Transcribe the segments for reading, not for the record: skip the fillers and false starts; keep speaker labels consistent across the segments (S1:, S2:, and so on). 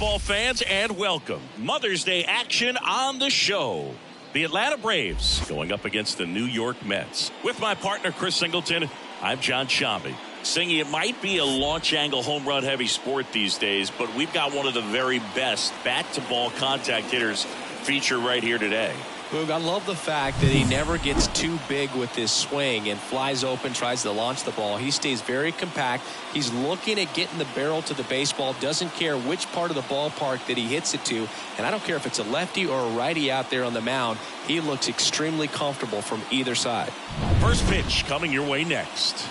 S1: baseball fans, and welcome. Mother's Day action on the show. The Atlanta Braves going up against the New York Mets. With my partner, Chris Singleton, I'm John Shambi. Singy, it might be a launch angle home run heavy sport these days, but we've got one of the very best bat-to-ball contact hitters featured right here today.
S2: Boog, I love the fact that he never gets too big with his swing and flies open, tries to launch the ball. He stays very compact. He's looking at getting the barrel to the baseball, doesn't care which part of the ballpark that he hits it to. And I don't care if it's a lefty or a righty out there on the mound. He looks extremely comfortable from either side.
S1: First pitch coming your way next.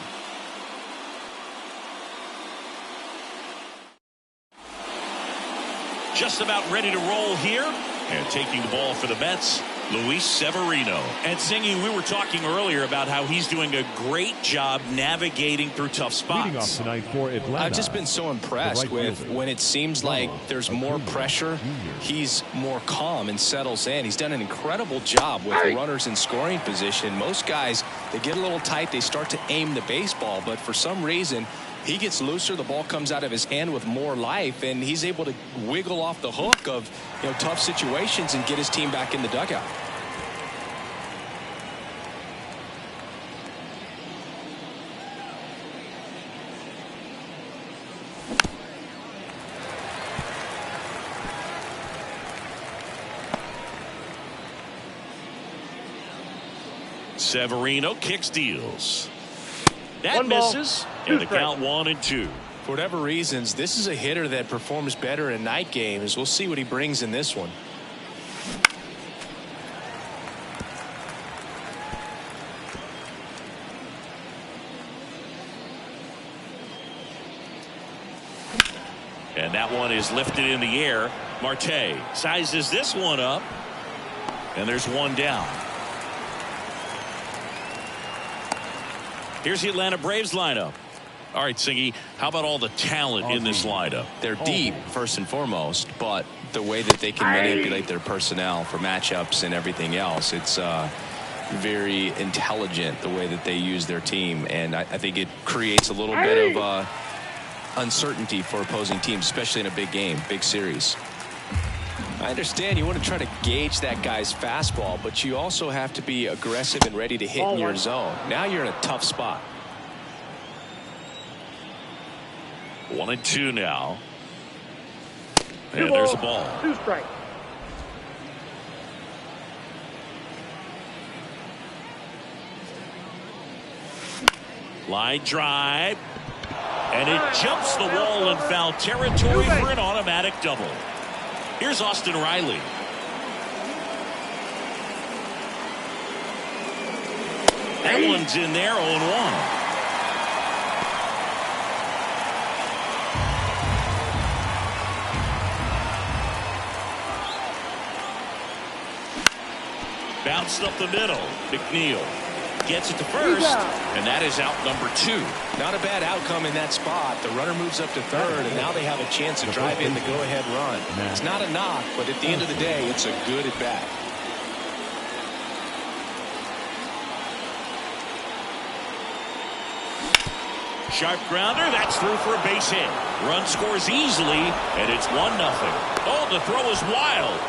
S1: Just about ready to roll here. And taking the ball for the Mets, Luis Severino. And Singy, we were talking earlier about how he's doing a great job navigating through tough spots.
S3: Leading off tonight for Atlanta,
S2: I've just been so impressed with when it seems like there's more pressure, he's more calm and settles in. He's done an incredible job with runners in scoring position. Most guys, they get a little tight, they start to aim the baseball, but for some reason, he gets looser, the ball comes out of his hand with more life, and he's able to wiggle off the hook of tough situations and get his team back in the dugout.
S1: Severino kicks, deals. That misses, and the count 1-2.
S2: For whatever reasons, this is a hitter that performs better in night games. We'll see what he brings in this one.
S1: And that one is lifted in the air. Marte sizes this one up, and there's one down. Here's the Atlanta Braves lineup. All right, Singy, how about all the talent in this lineup?
S2: They're deep, first and foremost, but the way that they can manipulate their personnel for matchups and everything else, it's very intelligent the way that they use their team, and I think it creates a little bit of uncertainty for opposing teams, especially in a big game, big series. I understand you want to try to gauge that guy's fastball, but you also have to be aggressive and ready to hit in your zone. Now you're in a tough spot.
S1: 1-2 now. And there's a ball.
S4: 2 strikes.
S1: Line drive. And it jumps the wall in foul territory for an automatic double. Here's Austin Riley. That one's in there, 0-1. Bounced up the middle. McNeil gets it to first, and that is out number 2.
S2: Not a bad outcome in that spot. The runner moves up to third, and now they have a chance to drive in the go-ahead run. It's not a knock, but at the end of the day, it's a good at-bat.
S1: Sharp grounder, that's through for a base hit. Run scores easily, and it's 1-0. Oh, the throw is wild.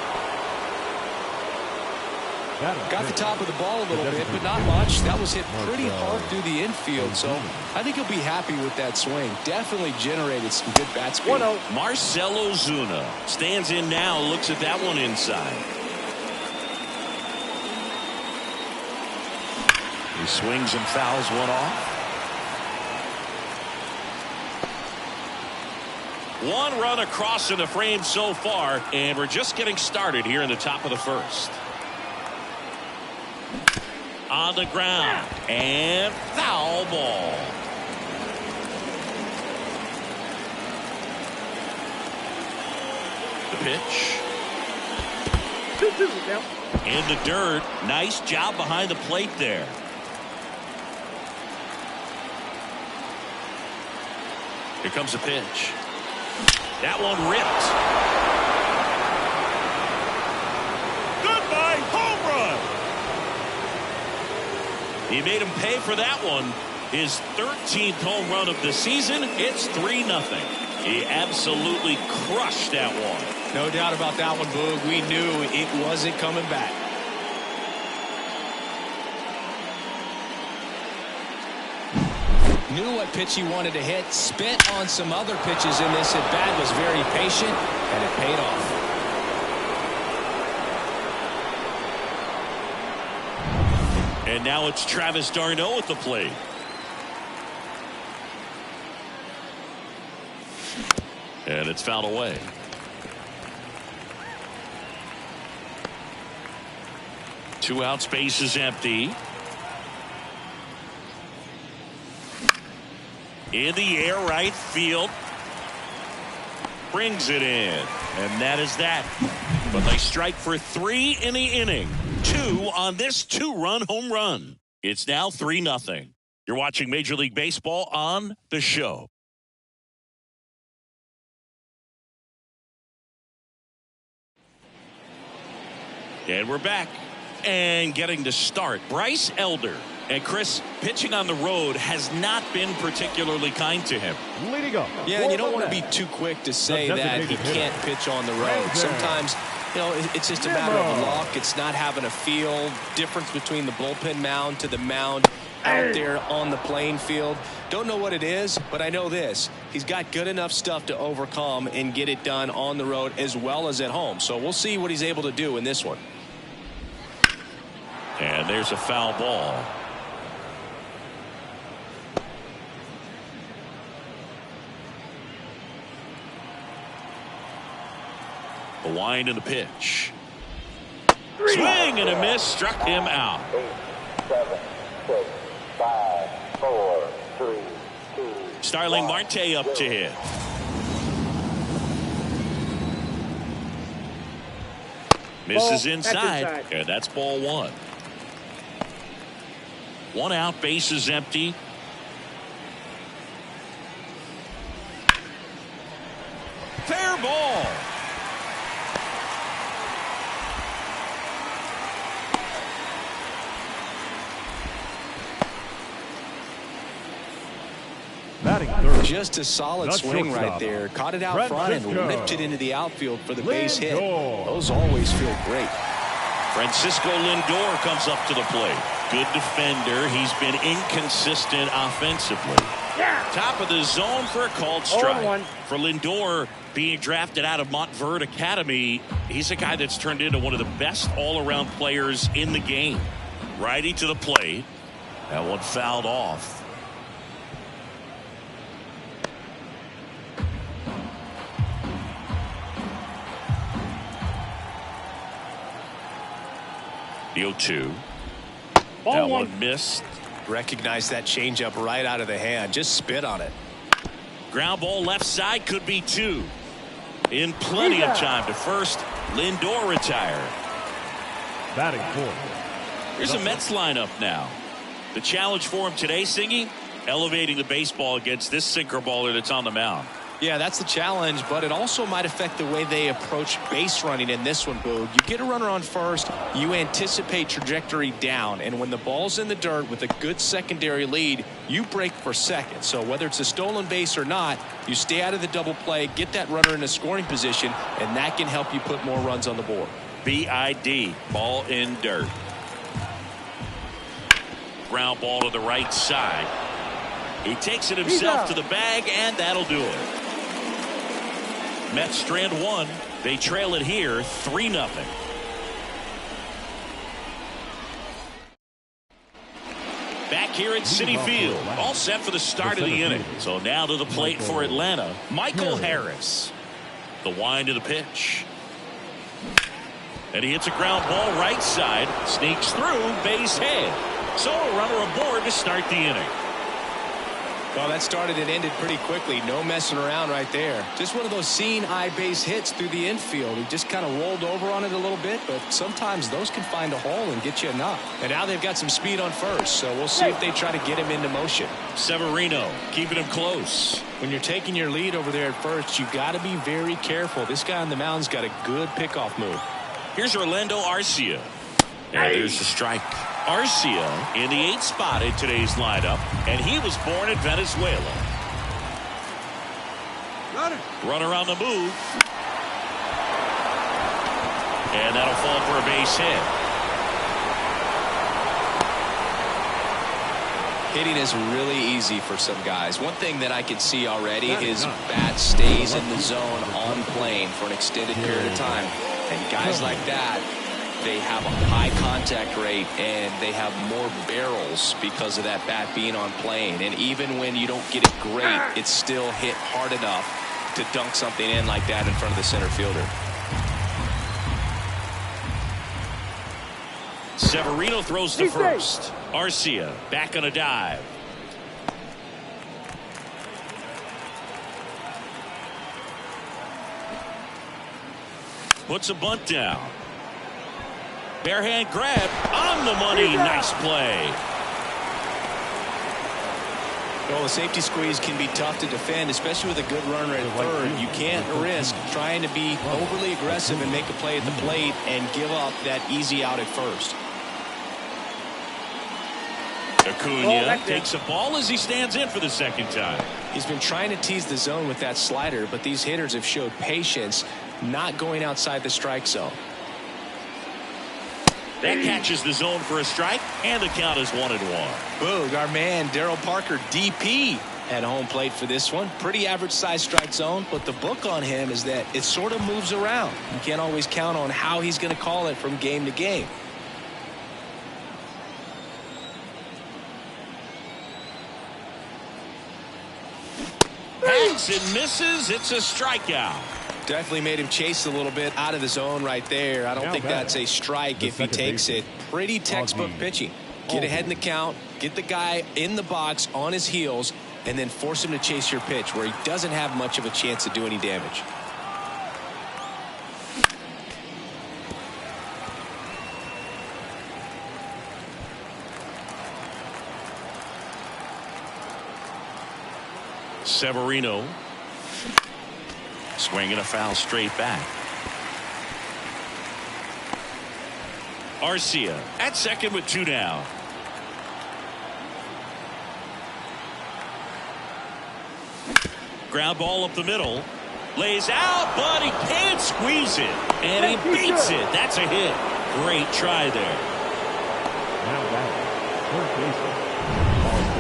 S2: Got the top of the ball a little bit, but not much. That was hit pretty hard through the infield, so I think he'll be happy with that swing. Definitely generated some good bat speed.
S4: 1-0.
S1: Marcell Ozuna stands in now, looks at that one inside. He swings and fouls one off. One run across in the frame so far, and we're just getting started here in the top of the first. On the ground, and foul ball. The pitch.
S4: 2-2 now.
S1: In the dirt. Nice job behind the plate there. Here comes the pitch. That one ripped. Goodbye, home run. He made him pay for that one. His 13th home run of the season. It's 3-0. He absolutely crushed that one.
S2: No doubt about that one, Boog. We knew it wasn't coming back. Knew what pitch he wanted to hit. Spent on some other pitches in this at bat. Was very patient, and it paid off.
S1: And now it's Travis d'Arnaud at the plate. And it's fouled away. Two outs, base is empty. In the air, right field. Brings it in. And that is that. But they strike for 3 in the inning. 2 on this 2-run home run. It's now 3-0. You're watching Major League Baseball on The Show. And we're back. And getting to start, Bryce Elder. And Chris, pitching on the road has not been particularly kind to him.
S3: Leading up.
S2: Yeah, and you don't want to be too quick to say that he can't pitch on the road. Sometimes, you know, it's just a matter of luck. It's not having a feel. Difference between the bullpen mound to the mound out there on the playing field. Don't know what it is, but I know this. He's got good enough stuff to overcome and get it done on the road as well as at home. So we'll see what he's able to do in this one.
S1: And there's a foul ball. The wind and the pitch. Swing and a miss, struck him out.
S4: 8, 7, 6, 5, 4, 3, 2.
S1: Starling Marte up to hit. Misses inside, and that's ball 1. 1 out, base is empty. Fair ball.
S2: Just a solid swing right there. Caught it out front and lifted into the outfield for the base hit. Those always feel great.
S1: Francisco Lindor comes up to the plate. Good defender. He's been inconsistent offensively. Top of the zone for a called strike. For Lindor, being drafted out of Montverde Academy, he's a guy that's turned into one of the best all-around players in the game. Righty to the plate. That one fouled off. The 0-2. That one missed.
S2: Recognize that changeup right out of the hand. Just spit on it.
S1: Ground ball left side, could be 2. In plenty of time to first. Lindor retired.
S3: Batting fourth.
S1: Here's a Mets lineup now. The challenge for him today, Singy, elevating the baseball against this sinker baller that's on the mound.
S2: Yeah, that's the challenge, but it also might affect the way they approach base running in this one, Boog. You get a runner on first, you anticipate trajectory down, and when the ball's in the dirt with a good secondary lead, you break for second. So whether it's a stolen base or not, you stay out of the double play, get that runner in a scoring position, and that can help you put more runs on the board.
S1: BID, ball in dirt. Ground ball to the right side. He takes it himself to the bag, and that'll do it. Mets strand 1. They trail it here 3-0. Back here at Citi Field, all set for the start of the inning. So now to the plate for Atlanta, Michael Harris. The wind of the pitch. And he hits a ground ball right side, sneaks through, base hit. So a runner aboard to start the inning.
S2: Well, that started and ended pretty quickly. No messing around right there. Just one of those seeing eye base hits through the infield. He just kind of rolled over on it a little bit, but sometimes those can find a hole and get you a knock. And now they've got some speed on first, so we'll see if they try to get him into motion.
S1: Severino keeping him close.
S2: When you're taking your lead over there at first, you got to be very careful. This guy on the mound's got a good pickoff move.
S1: Here's Orlando Arcia. And there's the strike. Arcia in the 8th spot in today's lineup, and he was born in Venezuela. Runner on the move. And that'll fall for a base hit.
S2: Hitting is really easy for some guys. One thing that I can see already is bat stays in the zone on plane for an extended period of time. And guys like that, they have a high contact rate and they have more barrels because of that bat being on plane. And even when you don't get it great, it's still hit hard enough to dunk something in like that in front of the center fielder.
S1: Severino throws to first. Arcia back on a dive. Puts a bunt down. Barehand grab on the money. Nice play.
S2: Well, the safety squeeze can be tough to defend, especially with a good runner at third. You can't risk trying to be overly aggressive and make a play at the plate and give up that easy out at first.
S1: Acuna takes a ball as he stands in for the second time.
S2: He's been trying to tease the zone with that slider, but these hitters have showed patience, not going outside the strike zone.
S1: That catches the zone for a strike, and the count is 1-1.
S2: Boog, our man Darryl Parker, DP, at home plate for this one. Pretty average size strike zone, but the book on him is that it sort of moves around. You can't always count on how he's going to call it from game to game.
S1: Hacks and misses. It's a strikeout.
S2: Definitely made him chase a little bit out of the zone right there. I don't think that's a strike if he takes it. Pretty textbook pitching. Get ahead in the count, get the guy in the box on his heels, and then force him to chase your pitch where he doesn't have much of a chance to do any damage.
S1: Severino swinging a foul straight back. Arcia at second with 2 down. Ground ball up the middle. Lays out, but he can't squeeze it. And he beats it. That's a hit. Great try there.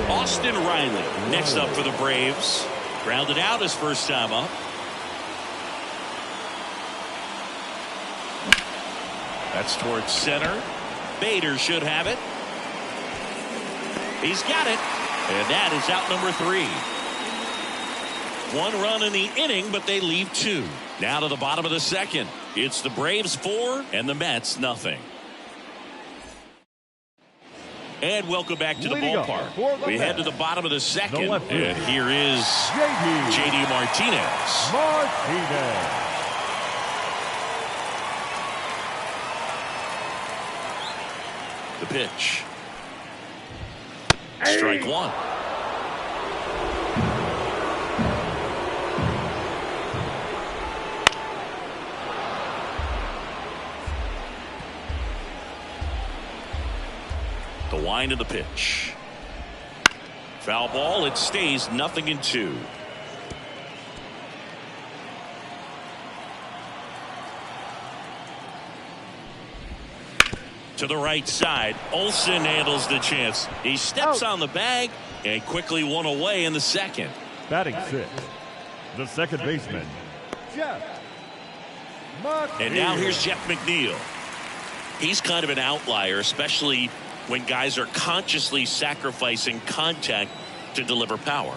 S1: Austin Riley next up for the Braves. Grounded out his first time up. That's towards center. Bader should have it. He's got it. And that is out number 3. 1 run in the inning, but they leave 2. Now to the bottom of the second. It's the Braves 4 and the Mets nothing. And welcome back to the ballpark. We head to the bottom of the second. And here is JD Martinez. The pitch. Strike 1. The wind of the pitch. Foul ball. It stays 0-2. To the right side. Olsen handles the chance. He steps on the bag and quickly won away in the second.
S3: Batting 6, the second baseman, Jeff McNeil.
S1: And now here's Jeff McNeil. He's kind of an outlier, especially when guys are consciously sacrificing contact to deliver power.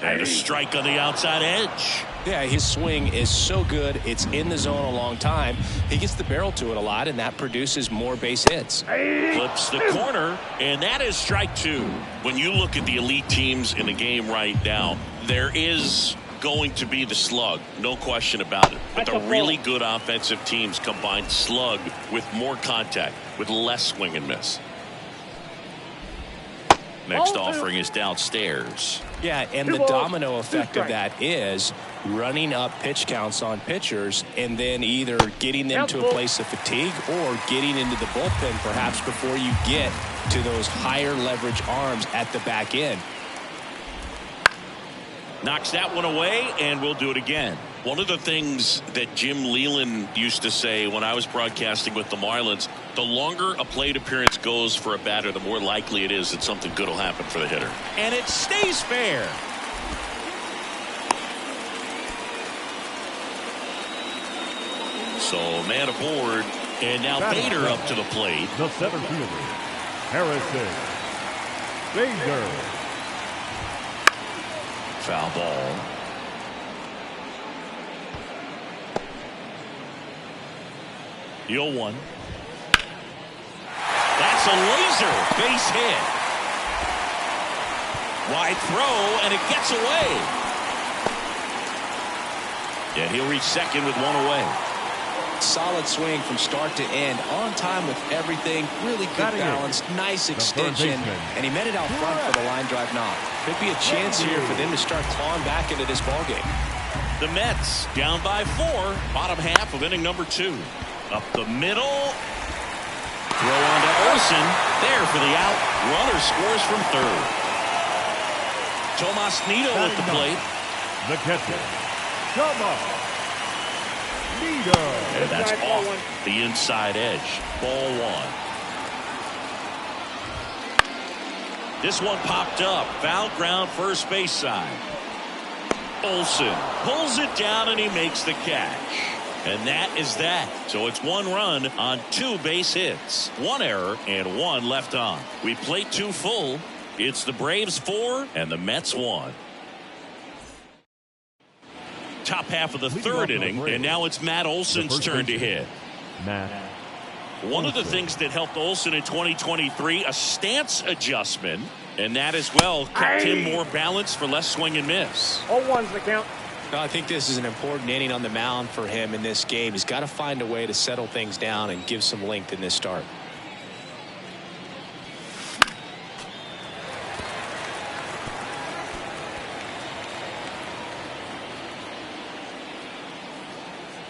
S1: And a strike on the outside edge.
S2: Yeah, his swing is so good. It's in the zone a long time. He gets the barrel to it a lot, and that produces more base hits.
S1: Flips the corner, and that is strike 2. When you look at the elite teams in the game right now, there is going to be the slug, no question about it. But the really good offensive teams combine slug with more contact, with less swing and miss. Next offering is downstairs.
S2: Yeah, and the domino effect of that is running up pitch counts on pitchers and then either getting them to a place of fatigue or getting into the bullpen perhaps before you get to those higher leverage arms at the back end.
S1: Knocks that one away, and we'll do it again. One of the things that Jim Leland used to say when I was broadcasting with the Marlins, the longer a plate appearance goes for a batter, the more likely it is that something good will happen for the hitter. And it stays fair. So man aboard, and now Bader up to the plate.
S3: The center fielder, Harrison Bader.
S1: Foul ball. The 0-1. That's a laser base hit. Wide throw, and it gets away. And he'll reach second with one away.
S2: Solid swing from start to end, on time with everything, really good balance, nice extension, and he met it out front for the line drive knock. Could be a chance here for them to start clawing back into this ballgame.
S1: The Mets down by 4, bottom half of inning number 2. Up the middle. Throw on to Olsen. There for the out. Runner scores from third. Tomas Nido at the plate.
S3: The catcher, Tomas Nido.
S1: And that's off the inside edge. Ball 1. This one popped up. Foul ground first base side. Olsen pulls it down and he makes the catch. And that is that. So it's 1 run on 2 base hits, 1 error and 1 left on. We play 2 full. It's the Braves 4 and the Mets 1. Top half of the 3rd inning, and now it's Matt Olson's turn to hit. One of the things that helped Olsen in 2023, a stance adjustment, and that as well kept him more balanced for less swing and miss.
S5: 0-1's the count.
S2: I think this is an important inning on the mound for him in this game. He's got to find a way to settle things down and give some length in this start.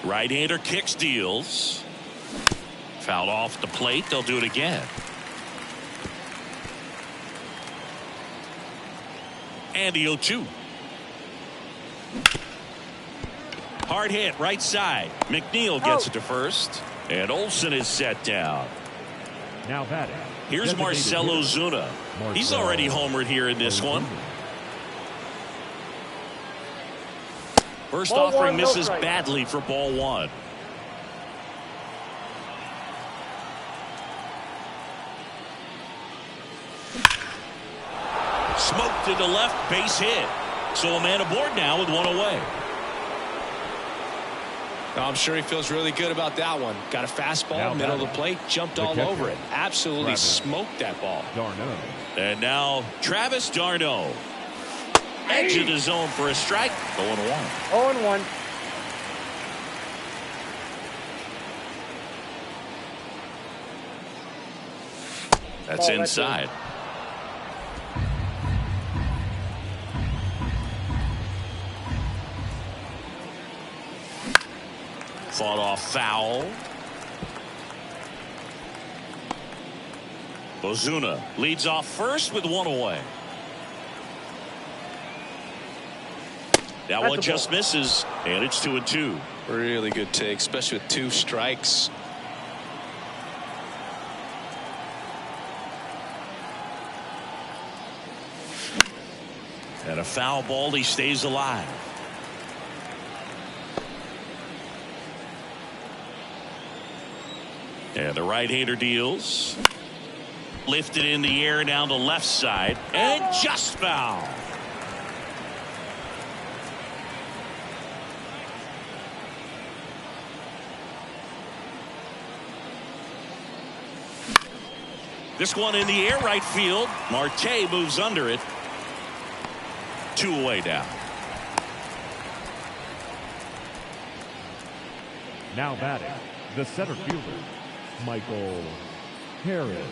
S1: Right-hander kicks, deals. Fouled off the plate. They'll do it again. And the 0-2. Hard hit right side. McNeil gets it to first, and Olsen is set down.
S3: Now batting.
S1: Here's Marcell Ozuna. He's already homered here in this one. First offering misses badly for ball 1. Smoked to the left, base hit. So a man aboard now with 1 away.
S2: I'm sure he feels really good about that one. Got a fastball, middle of the plate, jumped all over it. Absolutely smoked that ball.
S3: Darno.
S1: And now Travis d'Arnaud. Edge of the zone for a strike. 0-1.
S5: 0-1.
S1: That's inside. Fought off foul. Ozuna leads off first with 1 away. That one just misses, and it's 2-2.
S2: Really good take, especially with 2 strikes.
S1: And a foul ball, he stays alive. And the right-hander deals. Lifted in the air down the left side, and just foul. This one in the air right field. Marte moves under it. 2 away now.
S3: Now batting, the center fielder, Michael Harris.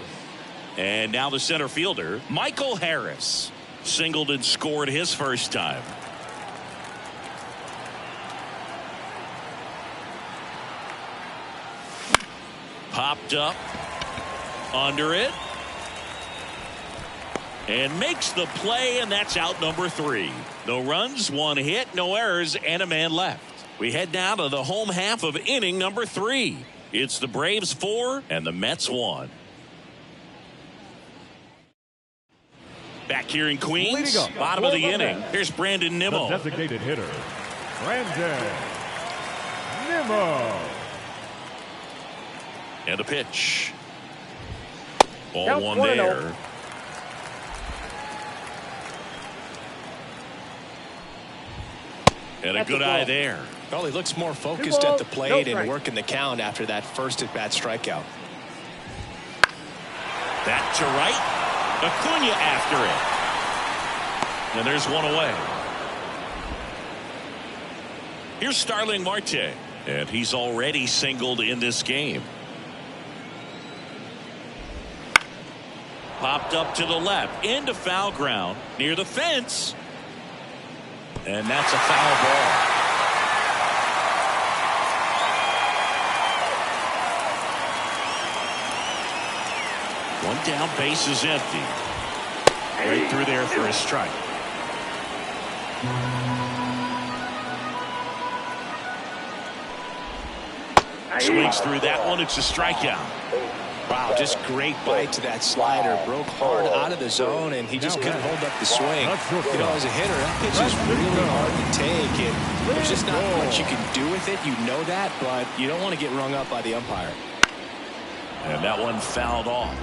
S1: And now the center fielder, Michael Harris. Singled and scored his first time. Popped up. Under it. And makes the play, and that's out number 3. No runs, 1 hit, no errors, and a man left. We head now to the home half of inning number 3. It's the Braves 4 and the Mets 1. Back here in Queens, bottom of the inning. Here's Brandon Nimmo.
S3: The designated hitter, Brandon Nimmo.
S1: And a pitch. Ball
S5: Count
S1: 1
S5: 1-0.
S1: there. And a
S5: That's
S1: good
S5: a
S1: eye
S5: ball.
S1: there.
S2: Well, he looks more focused
S5: Two
S2: at the
S5: balls,
S2: plate
S5: no
S2: and
S5: strike.
S2: working the count after that first at-bat strikeout.
S1: Back to right. Acuna after it. And there's 1 away. Here's Starling Marte. And he's already singled in this game. Popped up to the left. Into foul ground. Near the fence. And that's a foul ball. One down, base is empty. Right through there for a strike. Swings through that one. It's a strikeout.
S2: Wow, just great bite to that slider. Broke hard out of the zone, and he just couldn't hold up the swing. You know, as a hitter, that pitch is really hard to take, and there's just not much you can do with it. You know that, but you don't want to get rung up by the umpire.
S1: And that one fouled off.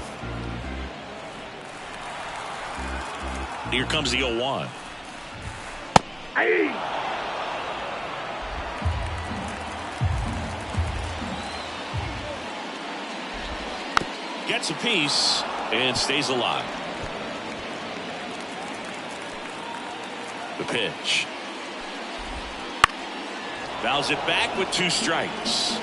S1: Here comes the 0-1. Gets a piece and stays alive. The pitch. Fouls it back with 2 strikes.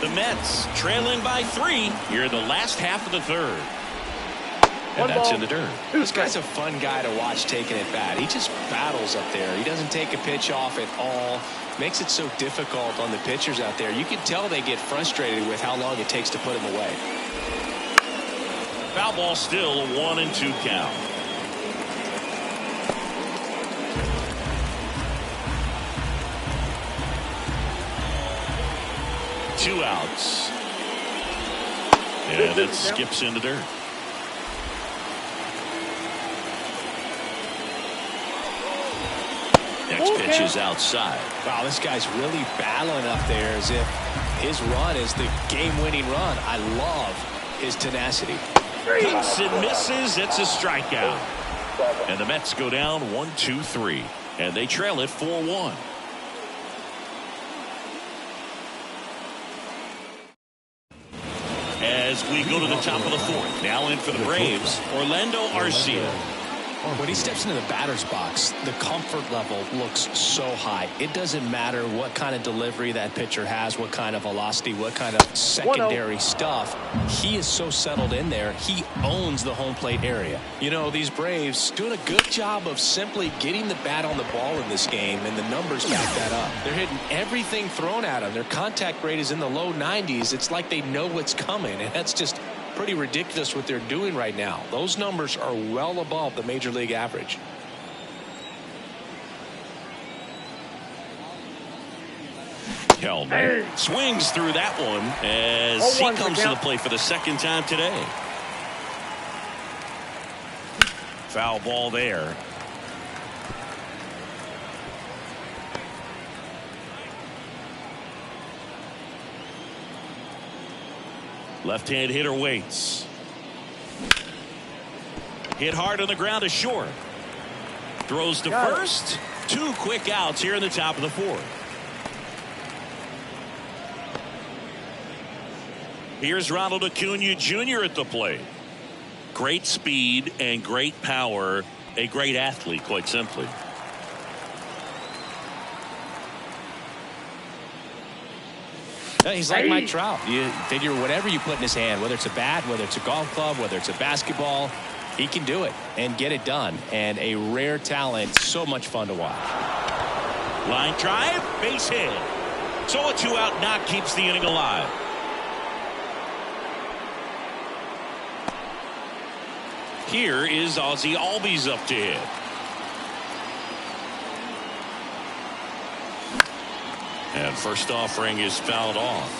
S1: The Mets trailing by 3 here in the last half of the 3rd. And that's in the dirt.
S2: This guy's a fun guy to watch taking it bat. He just battles up there. He doesn't take a pitch off at all. Makes it so difficult on the pitchers out there. You can tell they get frustrated with how long it takes to put him away.
S1: Foul ball still, a 1-2 count. Two outs. And it skips into dirt. Next pitch is outside.
S2: Wow, this guy's really battling up there as if his run is the game-winning run. I love his tenacity.
S1: Hits and misses. It's a strikeout. And the Mets go down 1-2-3. And they trail it 4-1. As we go to the top of the 4th. Now in for the Braves, Orlando Arcia.
S2: When he steps into the batter's box, the comfort level looks so high. It doesn't matter what kind of delivery that pitcher has, what kind of velocity, what kind of secondary stuff. He is so settled in there. He owns the home plate area. You know, these Braves doing a good job of simply getting the bat on the ball in this game, and the numbers back that up. They're hitting everything thrown at them. Their contact rate is in the low 90s. It's like they know what's coming, and that's just pretty ridiculous what they're doing right now. Those numbers are well above the major league average.
S1: Kelman swings through that one as he comes to the plate for the 2nd time today. Foul ball there. Left-hand hitter waits. Hit hard on the ground to short. Throws to first. 2 quick outs here in the top of the 4th. Here's Ronald Acuna Jr. at the plate. Great speed and great power. A great athlete, quite simply.
S2: He's like Mike Trout. You figure whatever you put in his hand, whether it's a bat, whether it's a golf club, whether it's a basketball, he can do it and get it done. And a rare talent, so much fun to watch.
S1: Line drive, base hit. So a 2-out knock keeps the inning alive. Here is Ozzie Albies up to hit. And first offering is fouled off.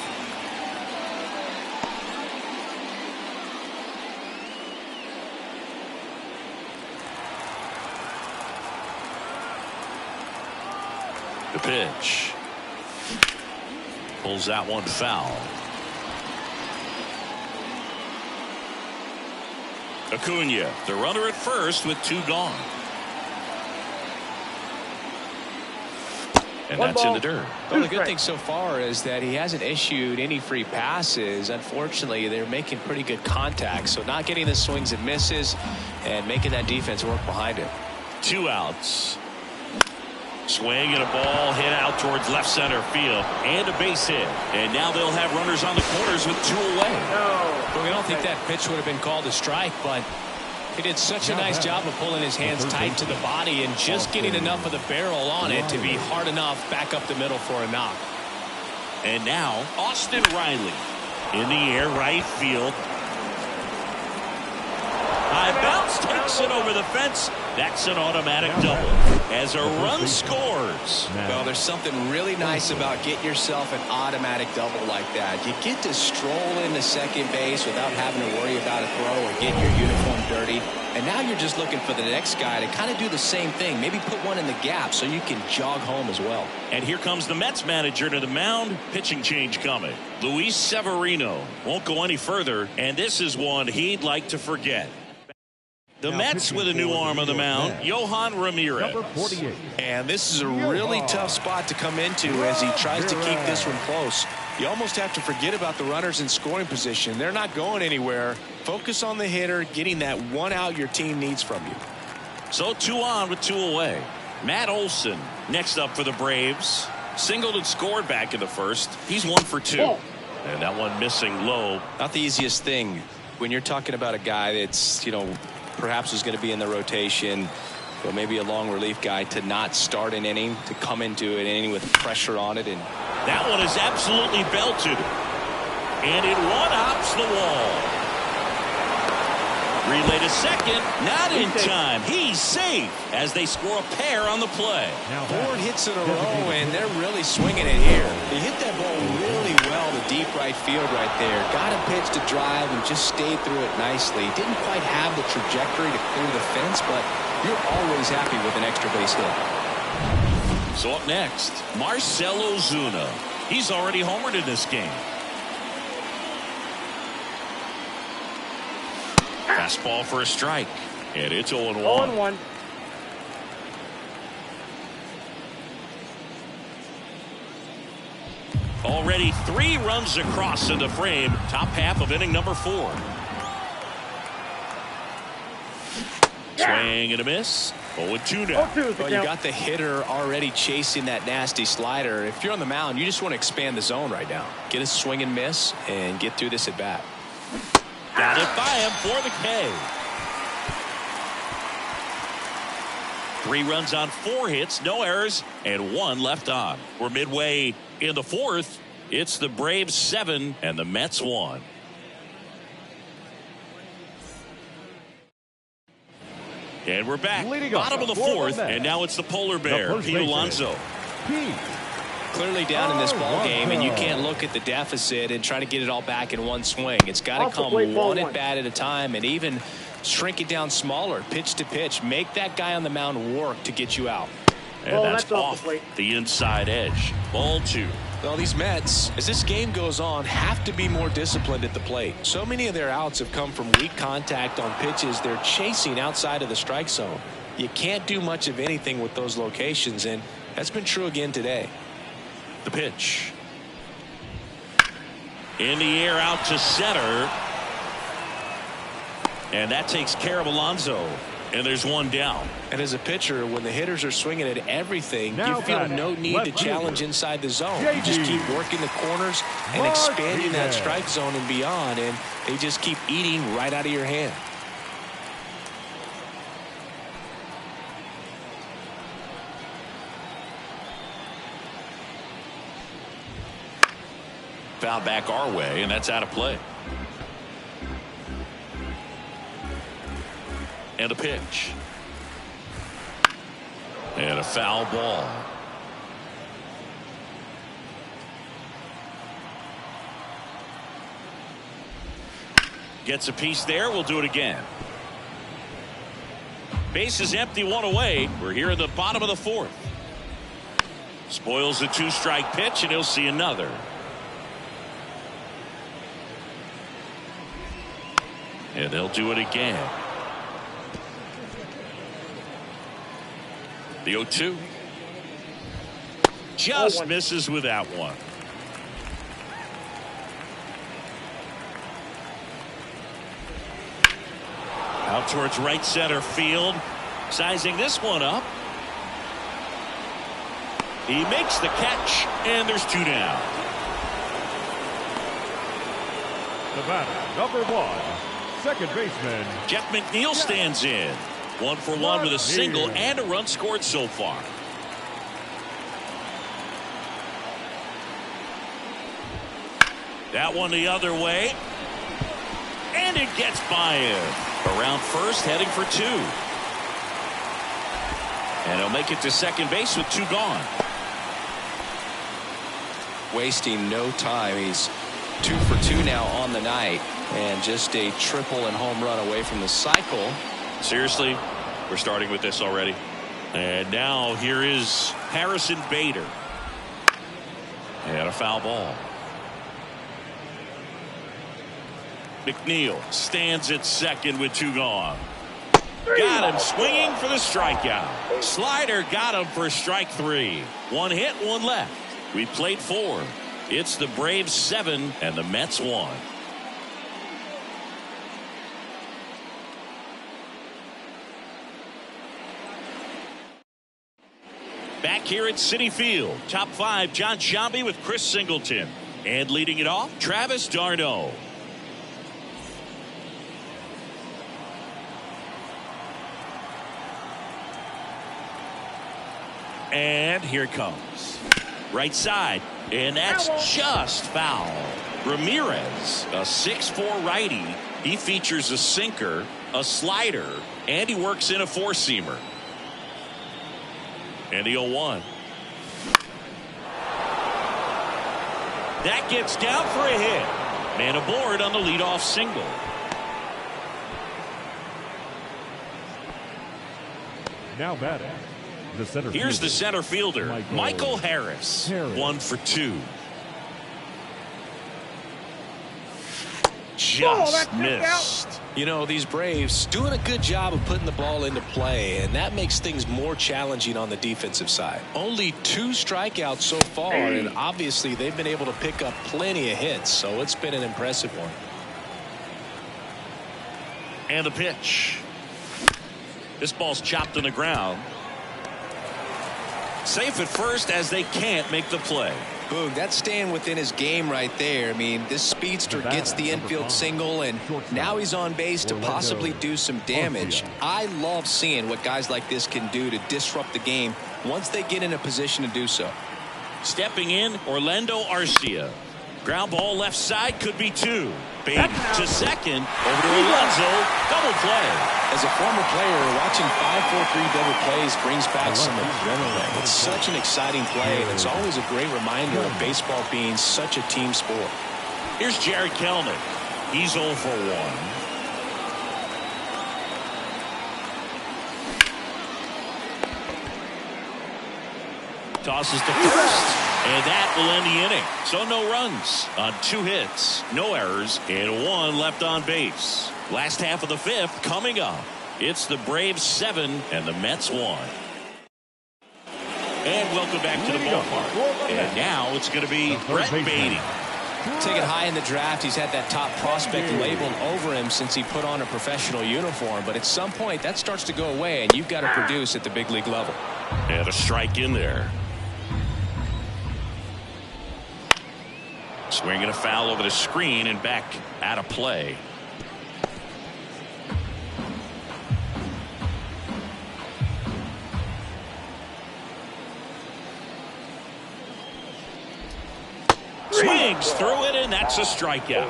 S1: The pitch. Pulls that one foul. Acuna, the runner at first with 2 gone. And that's in the dirt.
S2: Well, the good thing so far is that he hasn't issued any free passes. Unfortunately, they're making pretty good contact. So not getting the swings and misses and making that defense work behind him.
S1: 2 outs. Swing and a ball hit out towards left center field and a base hit. And now they'll have runners on the corners with 2 away.
S2: Well, we don't think that pitch would have been called a strike, but he did such a nice job of pulling his hands tight to the body and just getting enough of the barrel on it to be hard enough back up the middle for a knock.
S1: And now Austin Riley in the air, right field. High bounce takes it over the fence. That's an automatic double as a run scores.
S2: Well, there's something really nice about getting yourself an automatic double like that. You get to stroll into second base without having to worry about a throw or getting your uniform dirty. And now you're just looking for the next guy to kind of do the same thing. Maybe put one in the gap so you can jog home as well.
S1: And here comes the Mets manager to the mound. Pitching change coming. Luis Severino won't go any further, and this is one he'd like to forget. The Mets with a new arm on the mound, Yohan Ramirez.
S3: Number 48.
S2: And this is a really tough spot to come into as he tries to keep this one close. You almost have to forget about the runners in scoring position. They're not going anywhere. Focus on the hitter, getting that 1 out your team needs from you.
S1: So 2 on with 2 away. Matt Olson next up for the Braves. Singled and scored back in the first. He's 1 for 2. And that one missing low.
S2: Not the easiest thing when you're talking about a guy that's, perhaps is going to be in the rotation, maybe a long relief guy, to not start an inning, to come into an inning with pressure on it. And
S1: that one is absolutely belted. And it one-hops the wall. Relay to second, not in time. He's safe as they score a pair on the play.
S2: 4 hits in a row, and they're really swinging it here. He hit that ball really well to deep right field right there. Got a pitch to drive and just stayed through it nicely. Didn't quite have the trajectory to clear the fence, but you're always happy with an extra base hit.
S1: So up next, Marcell Ozuna. He's already homered in this game. Fastball for a strike. And it's 0-1.
S5: 0-1.
S1: Already 3 runs across in the frame. Top half of inning number 4. Swing and a miss. 0-2 now.
S2: Well, you got the hitter already chasing that nasty slider. If you're on the mound, you just want to expand the zone right now. Get a swing and miss and get through this at bat.
S1: Got it by him for the K. 3 runs on 4 hits, no errors, and 1 left on. We're midway in the 4th. It's the Braves 7 and the Mets 1. And we're back. Bottom of the 4th, and now it's the polar bear, Pete Alonso.
S2: Clearly down in this ball game, and you can't look at the deficit and try to get it all back in one swing. It's got to come one at bat at a time, and even shrink it down smaller, pitch to pitch. Make that guy on the mound work to get you out.
S1: And that's off the inside edge. Ball 2.
S2: Well, these Mets, as this game goes on, have to be more disciplined at the plate. So many of their outs have come from weak contact on pitches they're chasing outside of the strike zone. You can't do much of anything with those locations, and that's been true again today.
S1: The pitch. In the air out to center. And that takes care of Alonso. And there's 1 down.
S2: And as a pitcher, when the hitters are swinging at everything, you feel no need to challenge inside the zone. You just keep working the corners and expanding that strike zone and beyond, and they just keep eating right out of your hand.
S1: Foul back our way, and that's out of play. And a pitch. And a foul ball. Gets a piece there. We'll do it again. Base is empty, one away. We're here in the bottom of the fourth. Spoils the 2-strike pitch, and he'll see another. And they'll do it again. The 0-2. Just misses with that one. Out towards right center field. Sizing this one up. He makes the catch, and there's 2 down.
S3: The batter, number 1, second baseman
S1: Jeff McNeil stands in. 1 for 1 with a single and a run scored so far. That one the other way. And it gets by him. Around first, heading for 2. And he'll make it to second base with 2 gone.
S2: Wasting no time. He's 2 for 2 now on the night, and just a triple and home run away from the cycle.
S1: Seriously, we're starting with this already. And now here is Harrison Bader. And a foul ball. McNeil stands at second with 2 gone. Got him swinging for the strikeout. Slider got him for strike 3. 1 hit, 1 left. We played 4. It's the Braves 7 and the Mets 1. Back here at Citi Field, top 5, John Shambi with Chris Singleton. And leading it off, Travis d'Arnaud. And here it comes. Right side. And that's just foul. Ramirez, a 6'4" righty. He features a sinker, a slider, and he works in a 4-seamer. And the 0-1. That gets down for a hit. Man aboard on the leadoff single.
S3: now batting.
S1: Here's the center fielder, Michael Harris. 1 for 2. Just missed.
S6: You know, these Braves doing a good job of putting the ball into play, and that makes things more challenging on the defensive side. Only 2 strikeouts so far, and obviously they've been able to pick up plenty of hits, so it's been an impressive one.
S1: And the pitch. This ball's chopped on the ground. Safe at first as they can't make the play.
S6: Boog, that's staying within his game right there. I mean, this speedster gets the infield single, and now he's on base to possibly do some damage. I love seeing what guys like this can do to disrupt the game once they get in a position to do so.
S1: Stepping in, Orlando Arcia. Ground ball left side, could be 2. Baden to second, over to Alonso, double play.
S6: As a former player, watching 5-4-3 double plays brings back some adrenaline. It's such an exciting play, and it's always a great reminder of baseball being such a team sport.
S1: Here's Jared Kelnick. He's 0 for 1. Tosses to first, and that will end the inning. So no runs on 2 hits, no errors, and 1 left on base. Last half of the 5th coming up. It's the Braves 7 and the Mets 1. And welcome back to the ballpark. And now it's going to be Brett Baty.
S6: Taken high in the draft, he's had that top prospect labeled over him since he put on a professional uniform. But at some point, that starts to go away, and you've got to produce at the big league level.
S1: And a strike in there. Swinging a foul over the screen and back out of play. Swings through it, and that's a strikeout.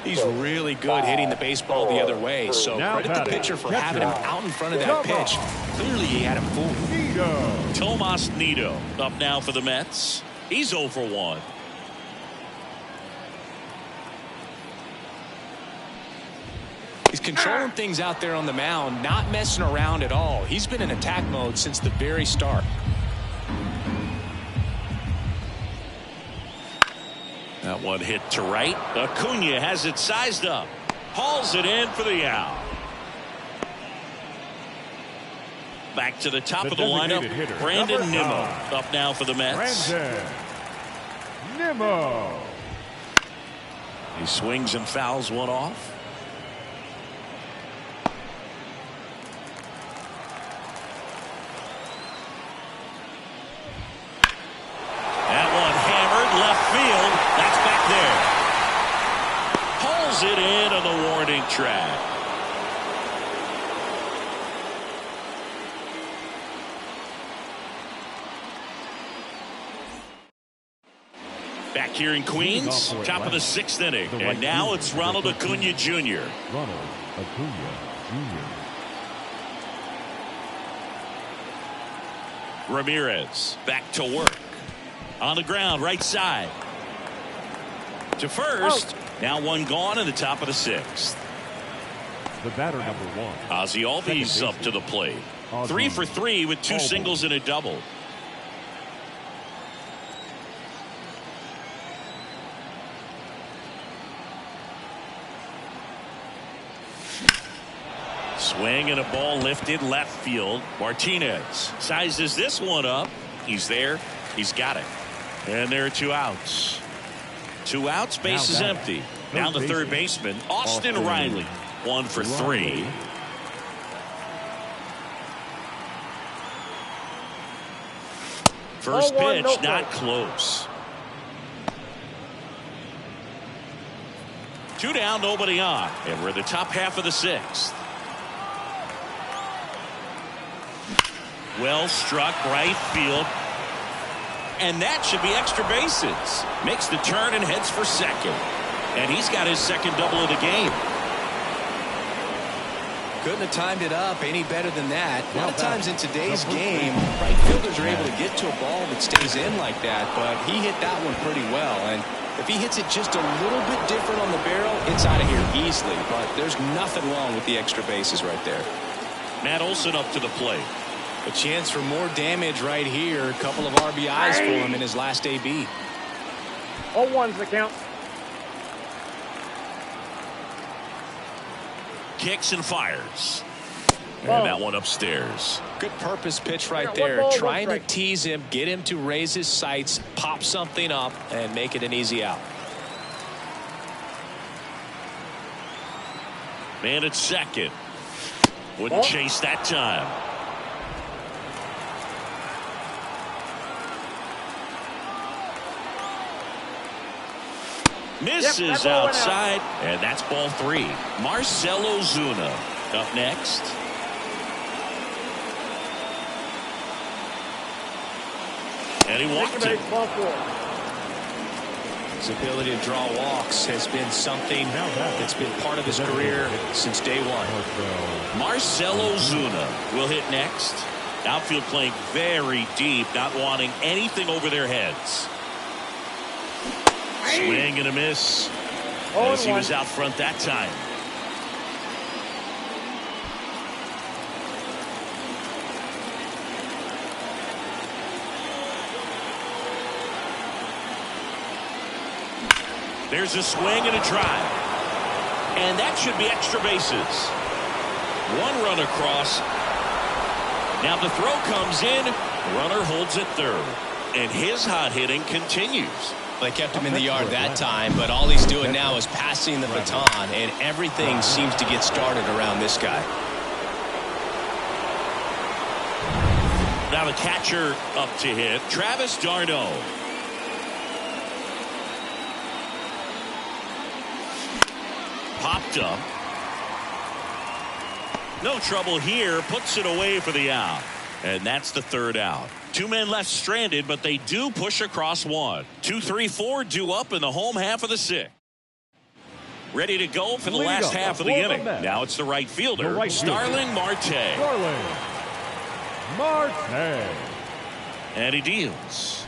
S6: He's really good hitting the baseball the other way, so credit the pitcher for having him out in front of that pitch. Clearly, he had him fooled.
S1: Tomas Nido up now for the Mets. He's 0 for 1.
S6: He's controlling things out there on the mound, not messing around at all. He's been in attack mode since the very start.
S1: That one hit to right. Acuna has it sized up. Hauls it in for the out. Back to the top of the lineup. Brandon Nimmo up now for the Mets.
S3: Brandon Nimmo.
S1: He swings and fouls one off. That one hammered left field. That's back there. Pulls it in on the warning track. Back here in Queens, top of the 6th inning. And now it's Ronald Acuna Jr.
S3: Ronald Acuna Jr.
S1: Ramirez back to work. On the ground, right side. To first. Now one gone in the top of the 6th.
S3: The batter number 1.
S1: Ozzie Albies up to the plate. 3 for 3 with 2 singles and a double. Swing and a ball lifted left field. Martinez sizes this one up. He's there. He's got it. And there are 2 outs. 2 outs, base is empty. Now the third baseman, Austin Riley. 1 for 3. First pitch, not close. 2 down, nobody on. And we're in the top half of the 6th. Well struck right field. And that should be extra bases. Makes the turn and heads for second. And he's got his second double of the game.
S6: Couldn't have timed it up any better than that. A lot of times in today's game, right fielders are able to get to a ball that stays in like that, but he hit that one pretty well. And if he hits it just a little bit different on the barrel, it's out of here easily. But there's nothing wrong with the extra bases right there.
S1: Matt Olson up to the plate.
S6: A chance for more damage right here. A couple of RBIs for him in his last AB.
S5: 0-1's the count.
S1: Kicks and fires. And that one upstairs.
S6: Good purpose pitch right there. Trying to tease him, get him to raise his sights, pop something up, and make it an easy out.
S1: Man at second. Wouldn't chase that time. Misses outside, and that's ball 3. Marcell Ozuna up next. And he walked it.
S6: His ability to draw walks has been something that's been part of his career since day one.
S1: Marcell Ozuna will hit next. Outfield playing very deep, not wanting anything over their heads. Swing and a miss as he was out front that time. There's a swing and a drive. And that should be extra bases. 1 run across. Now the throw comes in. Runner holds at third. And his hot hitting continues.
S6: They kept him in the yard that time, but all he's doing now is passing the baton, and everything seems to get started around this guy.
S1: Now the catcher up to hit, Travis d'Arnaud. Popped up. No trouble here, puts it away for the out. And that's the third out. 2 men left stranded, but they do push across 1. 2, 3, 4 due up in the home half of the 6th. ready to go for the last half of the inning. Now it's the right fielder, Starling Marte.
S3: Starling Marte.
S1: And he deals.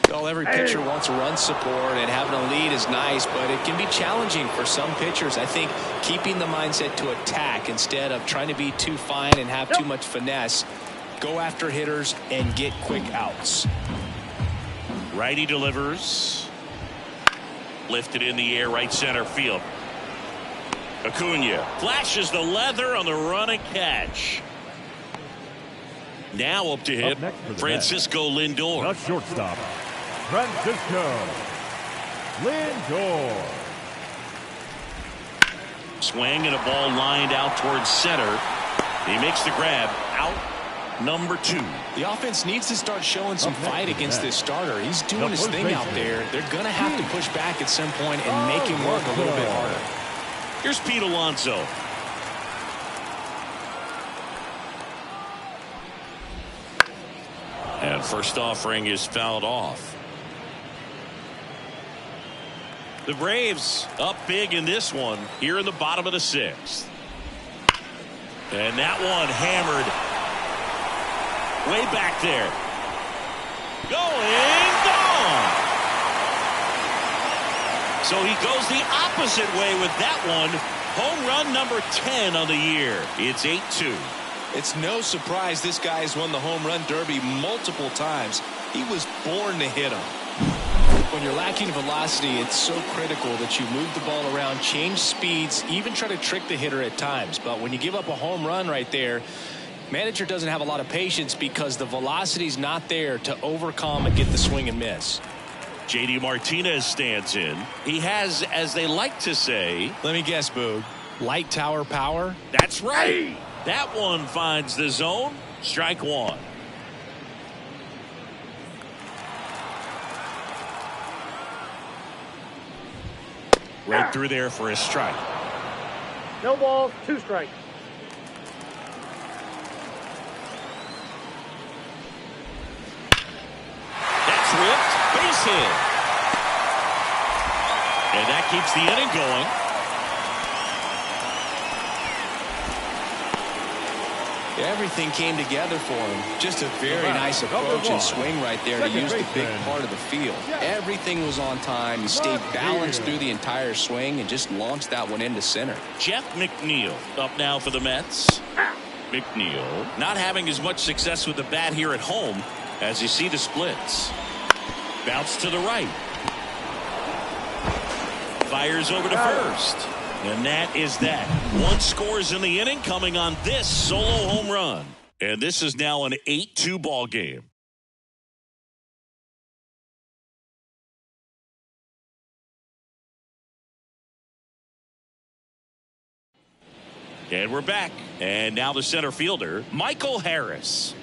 S6: Well, every pitcher wants run support, and having a lead is nice, but it can be challenging for some pitchers. I think keeping the mindset to attack instead of trying to be too fine and have too much finesse. Go after hitters and get quick outs.
S1: Righty delivers. Lifted in the air, right center field. Acuna flashes the leather on the run and catch. Now up to hit Francisco Lindor.
S3: The shortstop, Francisco Lindor.
S1: Swing and a ball lined out towards center. He makes the grab. Out number 2.
S6: The offense needs to start showing some fight against this starter. He's doing his thing out there. They're going to have to push back at some point and make him work a little bit harder.
S1: Here's Pete Alonso. And first offering is fouled off. The Braves up big in this one here in the bottom of the 6th. And that one hammered way back there. Going, gone. So he goes the opposite way with that one. Home run number 10 on the year. It's 8-2.
S6: It's no surprise this guy has won the home run derby multiple times. He was born to hit them. When you're lacking velocity, it's so critical that you move the ball around, change speeds, even try to trick the hitter at times. But when you give up a home run right there, manager doesn't have a lot of patience because the velocity's not there to overcome and get the swing and miss.
S1: JD Martinez stands in. He has, as they like to say,
S6: let me guess, Boog, light tower power?
S1: That's right. That one finds the zone. Strike 1. Right through there for a strike.
S5: No balls, 2 strikes.
S1: That's ripped. Base hit. And that keeps the inning going.
S6: Everything came together for him. Just a very nice approach and swing right there to use the big part of the field. Everything was on time. He stayed balanced through the entire swing and just launched that one into center.
S1: Jeff McNeil up now for the Mets. McNeil not having as much success with the bat here at home as you see the splits. Bounce to the right. Fires over to first. And that is that. 1 scores in the inning coming on this solo home run. And this is now an 8-2 ball game. And we're back. And now the center fielder, Michael Harris.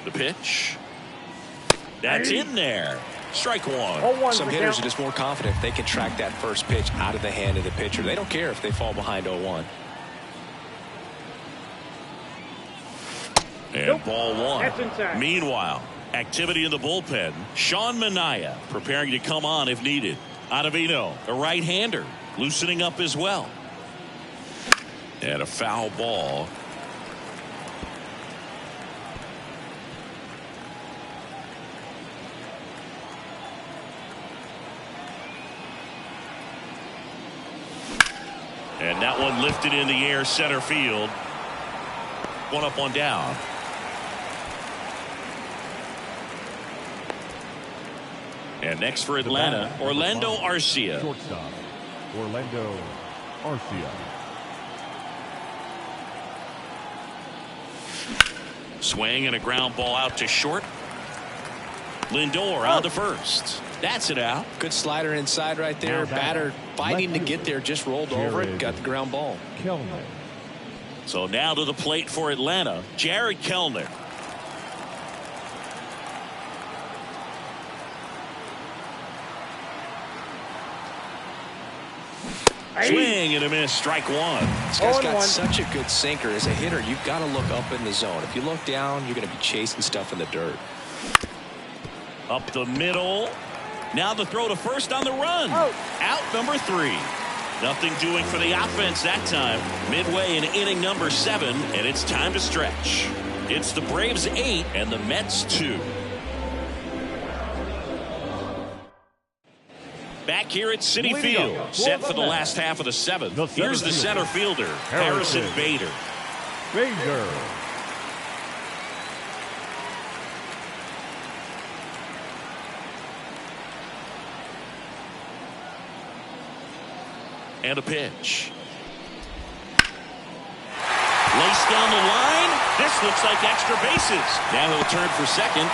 S1: The pitch. That's in there. Strike 1.
S6: Some hitters are just more confident if they can track that first pitch out of the hand of the pitcher. They don't care if they fall behind 0-1.
S1: And ball 1. Meanwhile, activity in the bullpen. Sean Manaea preparing to come on if needed. Ottavino, a right-hander, loosening up as well. And a foul ball. And that one lifted in the air center field. 1 up, 1 down. And next for Atlanta, Orlando Arcia.
S3: Shortstop, Orlando Arcia.
S1: Swing and a ground ball out to short. Lindor on to first. That's it out.
S6: Good slider inside right there. Batter fighting to get there, just rolled over it, got the ground ball.
S3: Kellner.
S1: So now to the plate for Atlanta, Jared Kellner. Swing and a miss, strike 1.
S6: This guy's got such a good sinker. As a hitter, you've got to look up in the zone. If you look down, you're going to be chasing stuff in the dirt.
S1: Up the middle. Now the throw to first on the run. Out number 3. Nothing doing for the offense that time. Midway in inning number 7, and it's time to stretch. It's the Braves 8 and the Mets 2. Back here at Citi Field, set for the last half of the 7th. Here's the center fielder, Harrison Bader. And a pitch. Laced down the line. This looks like extra bases. Now he'll turn for second.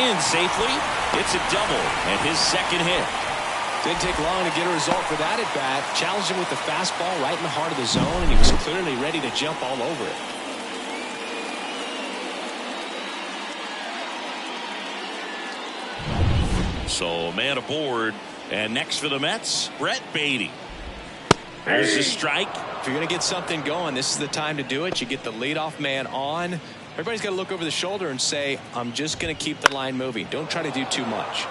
S1: In safely. It's a double and his second hit.
S6: Didn't take long to get a result for that at bat. Challenged him with the fastball right in the heart of the zone, and he was clearly ready to jump all over it.
S1: So man aboard. And next for the Mets, Brett Beatty. There's the strike.
S6: If you're going to get something going, this is the time to do it. You get the leadoff man on. Everybody's got to look over the shoulder and say, I'm just going to keep the line moving. Don't try to do too much.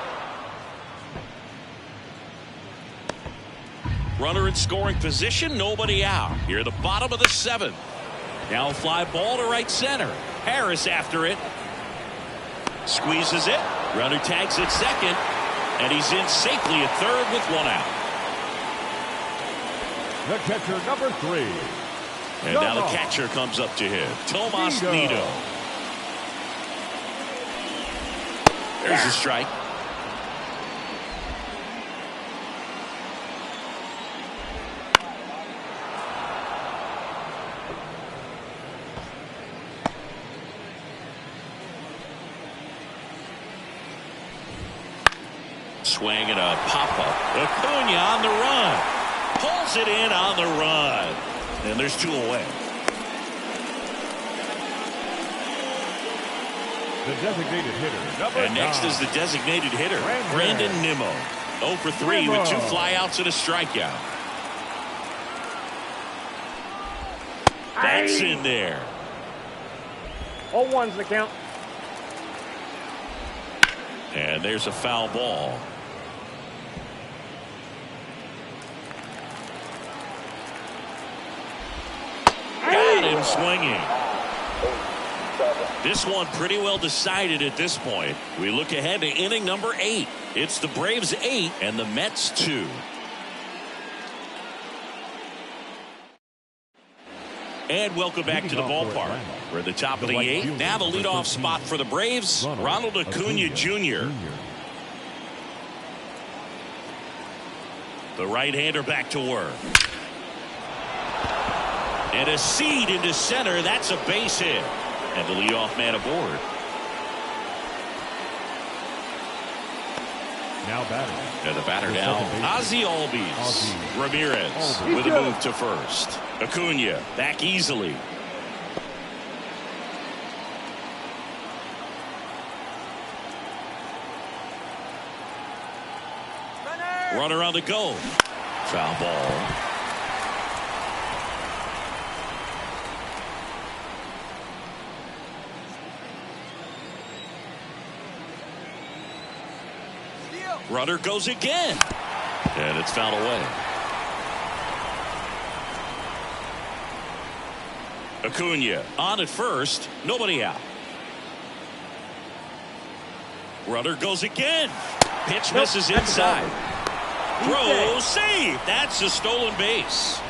S1: Runner in scoring position, nobody out. Here at the bottom of the 7th. Now a fly ball to right center. Harris after it. Squeezes it. Runner tags at second. And he's in safely at third with 1 out.
S3: The catcher, number 3.
S1: And now the catcher comes up to him. Tomas Nido. There's a strike. Swing and a pop-up. Acuna on the run. Pulls it in on the run. And there's 2 away.
S3: The designated hitter, number 9.
S1: And next is the designated hitter, Brandon Nimmo. 0 for 3 with 2 flyouts and a strikeout. That's in there.
S5: 0-1's the count.
S1: And there's a foul ball. Got him swinging. This one pretty well decided at this point. We look ahead to inning number 8. It's the Braves 8 and the Mets 2. And welcome back to the ballpark. We're at the top of the 8th. Now the leadoff spot for the Braves, Ronald Acuna Jr. The right-hander back to work. And a seed into center. That's a base hit. And the leadoff man aboard.
S3: Now batting.
S1: And the batter now, Ozzie Albies. Ramirez with a move to first. Acuna back easily. Runner on the go. Foul ball. Runner goes again. And it's fouled away. Acuna on at first. Nobody out. Runner goes again. Pitch misses inside. Throw save. That's a stolen base.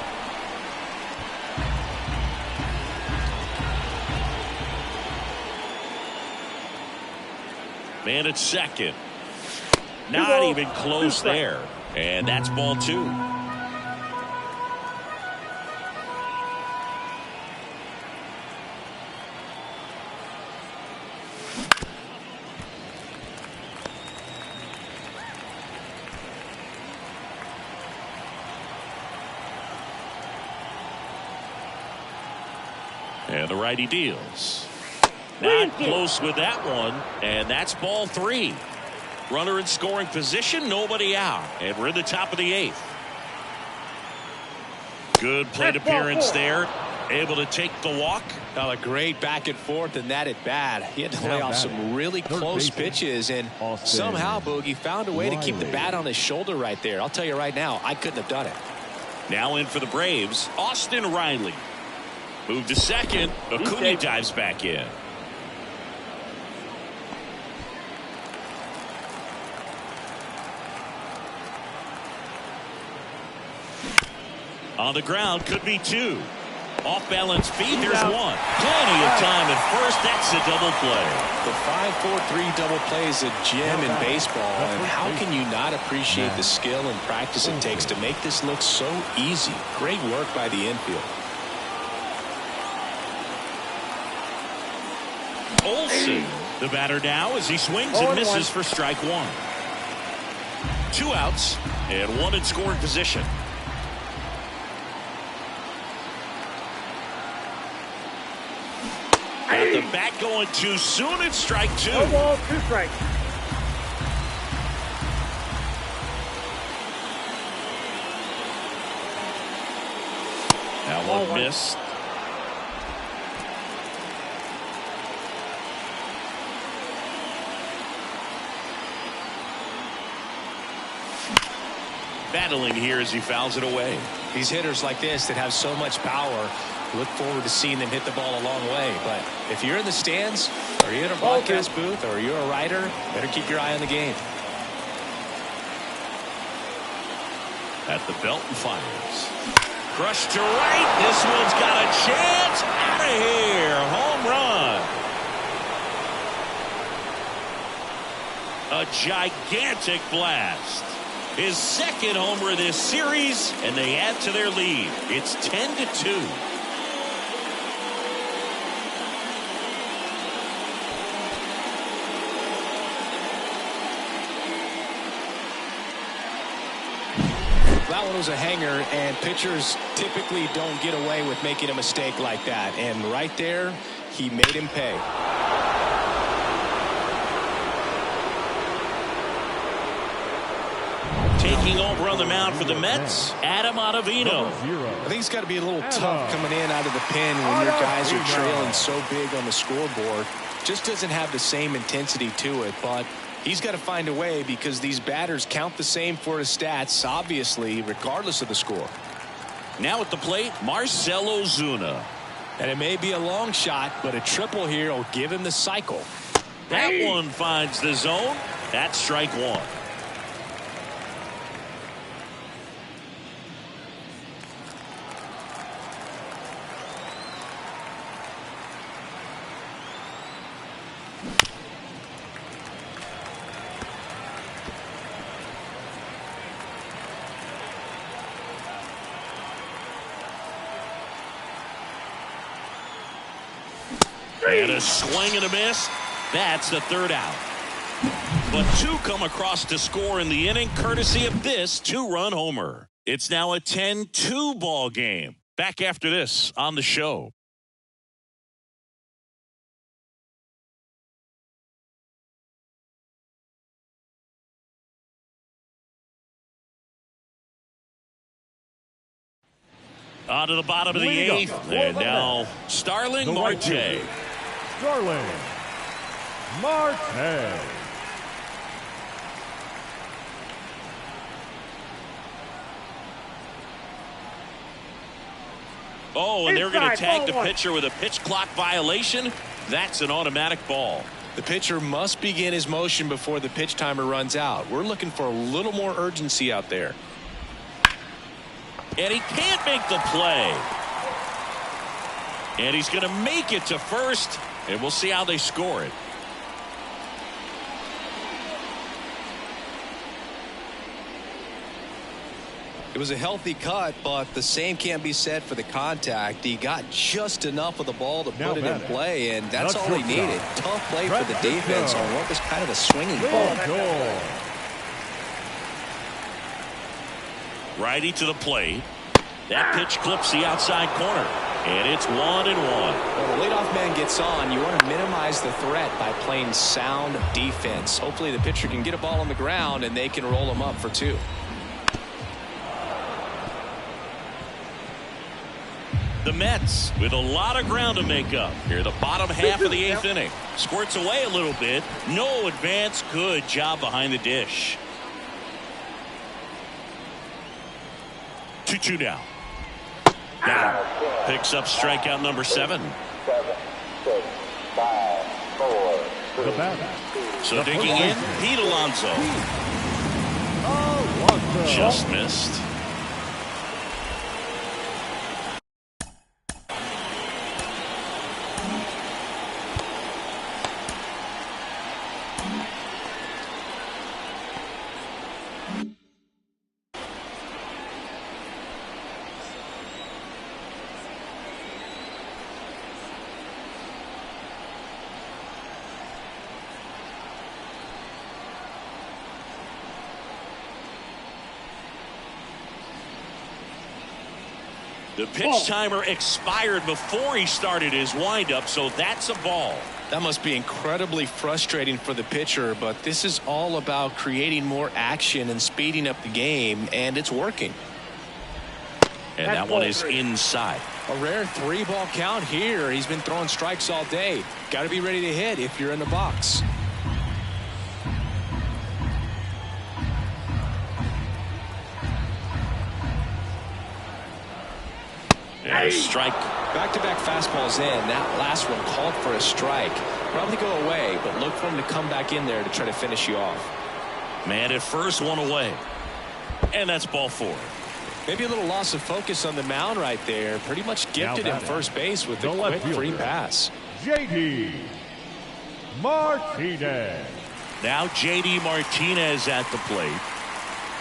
S1: Man at second. Not even close there. And that's ball 2. And the righty deals. Not close with that one. And that's ball 3. Runner in scoring position, nobody out. And we're in the top of the 8th. Good plate appearance there. Able to take the walk.
S6: A great back and forth in that at bat. He had to lay off some really close pitches, and somehow Boogie found a way to keep the bat on his shoulder right there. I'll tell you right now, I couldn't have done it.
S1: Now in for the Braves, Austin Riley. Move to second. Acuna dives back in. On the ground, could be two. Off-balance feet, there's one. Plenty of time at first. That's a double play.
S6: The 5-4-3 double play is a gem in baseball, and how can you not appreciate the skill and practice it takes to make this look so easy? Great work by the infield.
S1: Olsen, the batter now as he swings and misses for strike one. 2 outs and 1 in scoring position. Got the bat going too soon. It's strike 2.
S5: No ball, 2 strikes.
S1: That one missed. Battling here as he fouls it away.
S6: These hitters like this that have so much power, look forward to seeing them hit the ball a long way. But if you're in the stands, or you're in a broadcast booth, or you're a writer, better keep your eye on the game.
S1: At the belt and fires. Crushed to right. This one's got a chance. Out of here. Home run. A gigantic blast. His second homer this series, and they add to their lead. It's 10-2.
S6: That one was a hanger, and pitchers typically don't get away with making a mistake like that. And right there, he made him pay.
S1: Taking over on the mound for the Mets, Adam Ottavino.
S6: I think it's got to be a little tough coming in out of the pen when your guys are trailing so big on the scoreboard. Just doesn't have the same intensity to it, but he's got to find a way because these batters count the same for his stats, obviously, regardless of the score.
S1: Now at the plate, Marcell Ozuna.
S6: And it may be a long shot, but a triple here will give him the cycle.
S1: That one finds the zone. That's strike 1. And a swing and a miss. That's the 3rd out. But 2 come across to score in the inning, courtesy of this 2-run homer. It's now a 10-2 ball game. Back after this on the show. On to the bottom of the 8th, and now Starling Marte.
S3: Starling Marte.
S1: Oh, and they're going to tag the pitcher with a pitch clock violation. That's an automatic ball.
S6: The pitcher must begin his motion before the pitch timer runs out. We're looking for a little more urgency out there.
S1: And he can't make the play. And he's going to make it to first, and we'll see how they score it.
S6: It was a healthy cut, but the same can't be said for the contact. He got just enough of the ball to put it in play, and that's all he needed. Tough play for the defense on what was kind of a swinging ball.
S1: Righty to the plate. That pitch clips the outside corner, and it's 1-1.
S6: When the leadoff man gets on, you want to minimize the threat by playing sound defense. Hopefully the pitcher can get a ball on the ground, and they can roll him up for 2.
S1: The Mets with a lot of ground to make up here. The bottom half of the 8th inning. Squirts away a little bit. No advance. Good job behind the dish. 2-2 now. Now picks up strikeout number 7.
S4: 7, 6, 5, 4, 3.
S3: The batter.
S1: So digging in, Pete Alonso. Just missed. The pitch timer expired before he started his windup, so that's a ball.
S6: That must be incredibly frustrating for the pitcher, but this is all about creating more action and speeding up the game, and it's working.
S1: And that one is inside.
S6: A rare 3-ball count here. He's been throwing strikes all day. Got to be ready to hit if you're in the box.
S1: And a strike.
S6: Back-to-back fastballs in. That last one called for a strike. Probably go away, but look for him to come back in there to try to finish you off.
S1: Man at first, one away. And that's ball 4.
S6: Maybe a little loss of focus on the mound right there. Pretty much gifted him first base with a quick free pass.
S3: JD Martinez.
S1: Now JD Martinez at the plate.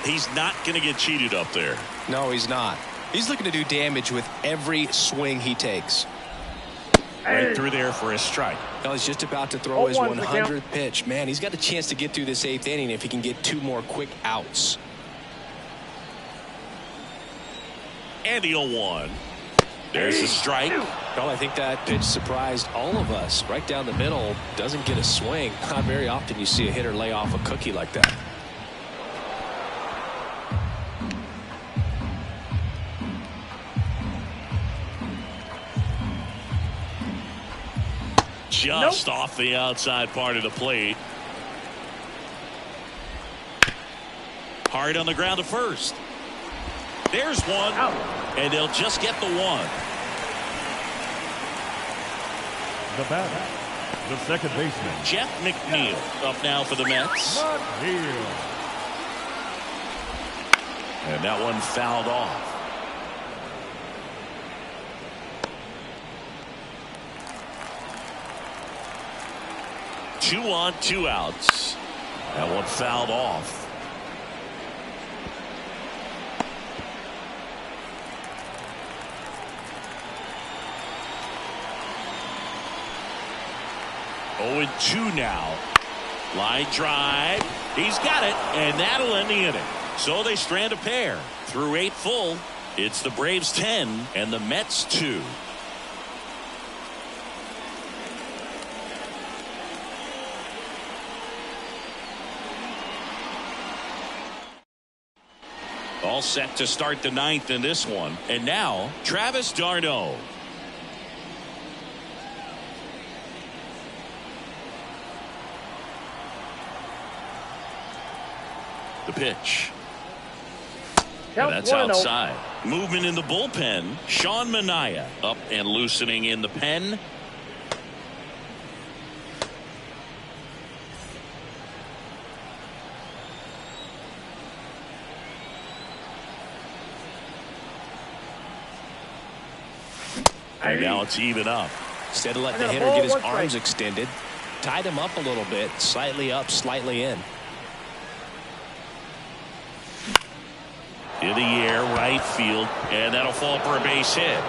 S1: He's not going to get cheated up there.
S6: No, he's not. He's looking to do damage with every swing he takes.
S1: Right through there for a strike.
S6: Well, he's just about to throw his 100th pitch. Man, he's got a chance to get through this 8th inning if he can get 2 more quick outs.
S1: And the 0-1. There's a strike.
S6: Well, I think that pitch surprised all of us. Right down the middle, doesn't get a swing. Not very often you see a hitter lay off a cookie like that.
S1: Just off the outside part of the plate. Hard on the ground to first. There's one. And they'll just get the 1.
S3: The batter, the second baseman,
S1: Jeff McNeil up now for the Mets.
S3: McNeil.
S1: And that one fouled off. Two on, 2 outs. That one fouled off. Oh, and 2 now. Line drive. He's got it, and that'll end the inning. So they strand a pair. Through 8 full, it's the Braves 10 and the Mets 2. All set to start the 9th in this one. And now, Travis d'Arnaud. The pitch. And that's outside. Movement in the bullpen. Sean Manaea up and loosening in the pen. And now it's even up.
S6: Instead of letting the hitter get his arms extended, tied him up a little bit, slightly up, slightly in.
S1: In the air, right field, and that'll fall for a base hit.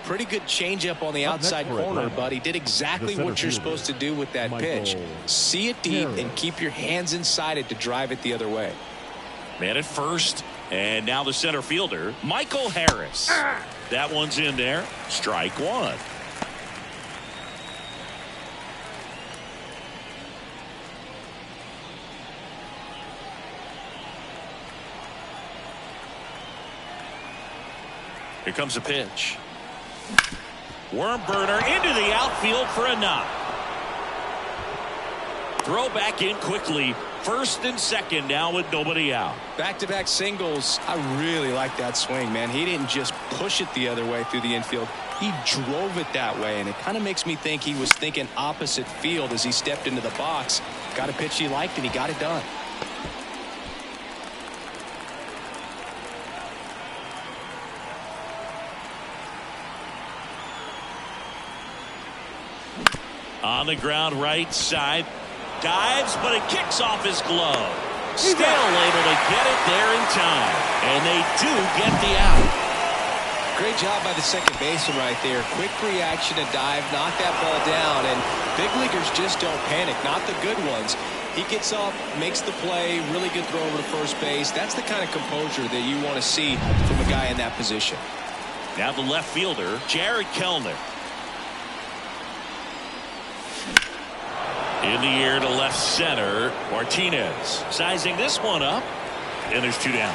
S6: Pretty good changeup on the outside corner, but he did exactly what you're supposed to do with that pitch. See it deep and keep your hands inside it to drive it the other way.
S1: Man at first, and now the center fielder, Michael Harris. That one's in there. Strike 1. Here comes a pitch. Worm burner into the outfield for a knock. Throw back in quickly. First and second now with nobody out.
S6: Back-to-back singles. I really like that swing, man. He didn't just push it the other way through the infield. He drove it that way, and it kind of makes me think he was thinking opposite field as he stepped into the box. Got a pitch he liked, and he got it done.
S1: On the ground right side. Dives, but it kicks off his glove. Still able to get it there in time. And they do get the out.
S6: Great job by the second baseman right there. Quick reaction to dive, knock that ball down. And big leaguers just don't panic, not the good ones. He gets up, makes the play, really good throw over to first base. That's the kind of composure that you want to see from a guy in that position.
S1: Now the left fielder, Jared Kellner. In the air to left center, Martinez sizing this one up, and there's two down.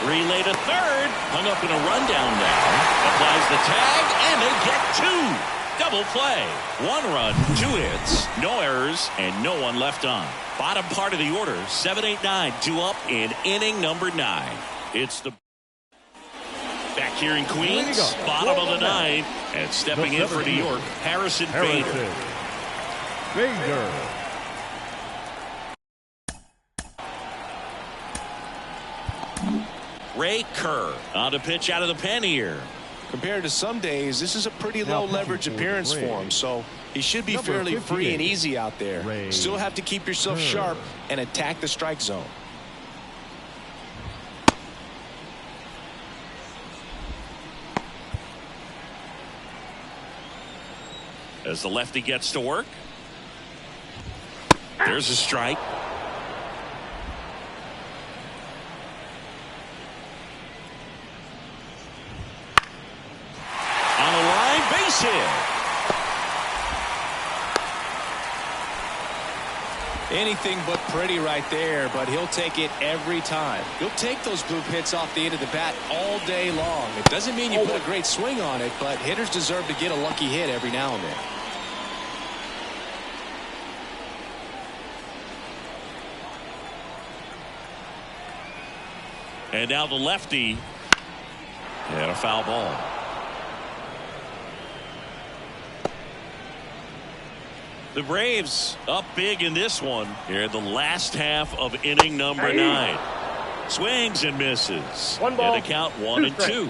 S1: Relay to third, hung up in a rundown now, applies the tag, and they get two. Double play. 1 run, 2 hits, no errors, and no one left on. Bottom part of the order, 7-8-9, 2 up in inning number 9. It's the back here in Queens, bottom of the 9th, and stepping in for New York, Harrison Bader. Ray Kerr on to pitch out of the pen here.
S6: Compared to some days, this is a pretty low leverage appearance for him, so he should be fairly free and easy out there. Still have to keep yourself sharp and attack the strike zone.
S1: As the lefty gets to work. There's a strike. On the line, base hit.
S6: Anything but pretty right there, but he'll take it every time. He'll take those bloop hits off the end of the bat all day long. It doesn't mean you put a great swing on it, but hitters deserve to get a lucky hit every now and then.
S1: And now the lefty. And a foul ball. The Braves up big in this one here in the last half of inning number 9. Swings and misses.
S5: One ball,
S1: and the count 1-2.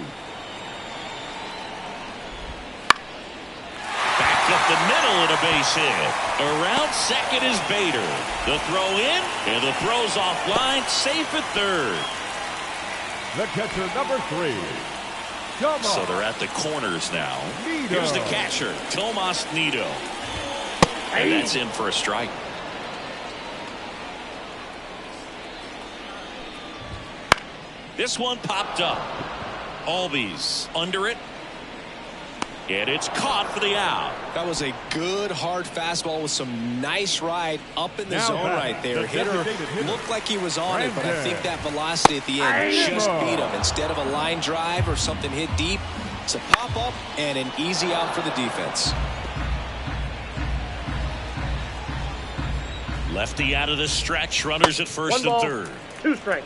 S1: Back up the middle and a base hit. Around second is Bader. The throw in and the throw's offline. Safe at third.
S3: The catcher, number 3.
S1: So they're at the corners now. Here's the catcher, Tomas Nido. And that's in for a strike. This one popped up. Albies under it. And it's caught for the out.
S6: That was a good hard fastball with some nice ride up in the zone right there. Hitter looked like he was on it, but I think that velocity at the end just beat him. Instead of a line drive or something hit deep, it's a pop up and an easy out for the defense.
S1: Lefty out of the stretch, runners at first and third.
S5: 2 strikes.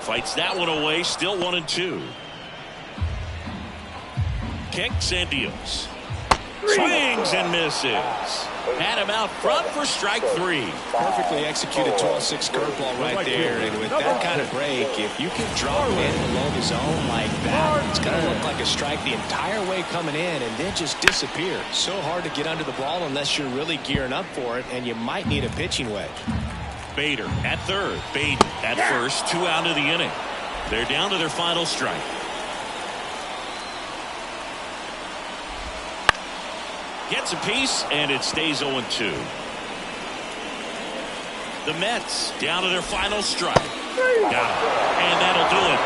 S1: Fights that one away, still 1-2. Kicks and deals. Swings and misses. Had him out front for strike 3.
S6: Perfectly executed 12-6 curveball right there. And with that kind of break, if you can drop it in below the zone like that, it's going to look like a strike the entire way coming in and then just disappear. So hard to get under the ball unless you're really gearing up for it, and you might need a pitching wedge.
S1: Bader at third. Bader at first. 2 out of the inning. They're down to their final strike. Gets a piece, and it stays 0-2. The Mets down to their final strike. Got it. And that'll do it.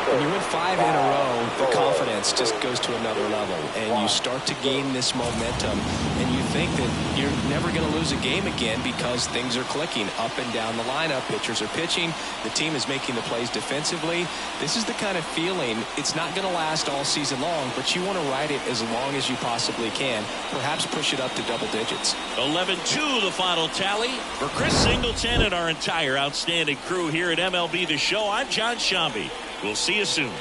S6: When you win 5 in a row, the confidence just goes to another level, and you start to gain this momentum, and you think that you're never going to lose a game again because things are clicking up and down the lineup. Pitchers are pitching. The team is making the plays defensively. This is the kind of feeling, it's not going to last all season long, but you want to ride it as long as you possibly can. Perhaps push it up to double digits.
S1: 11-2 the final tally. For Chris Singleton and our entire outstanding crew here at MLB The Show, I'm John Shambi. We'll see you soon.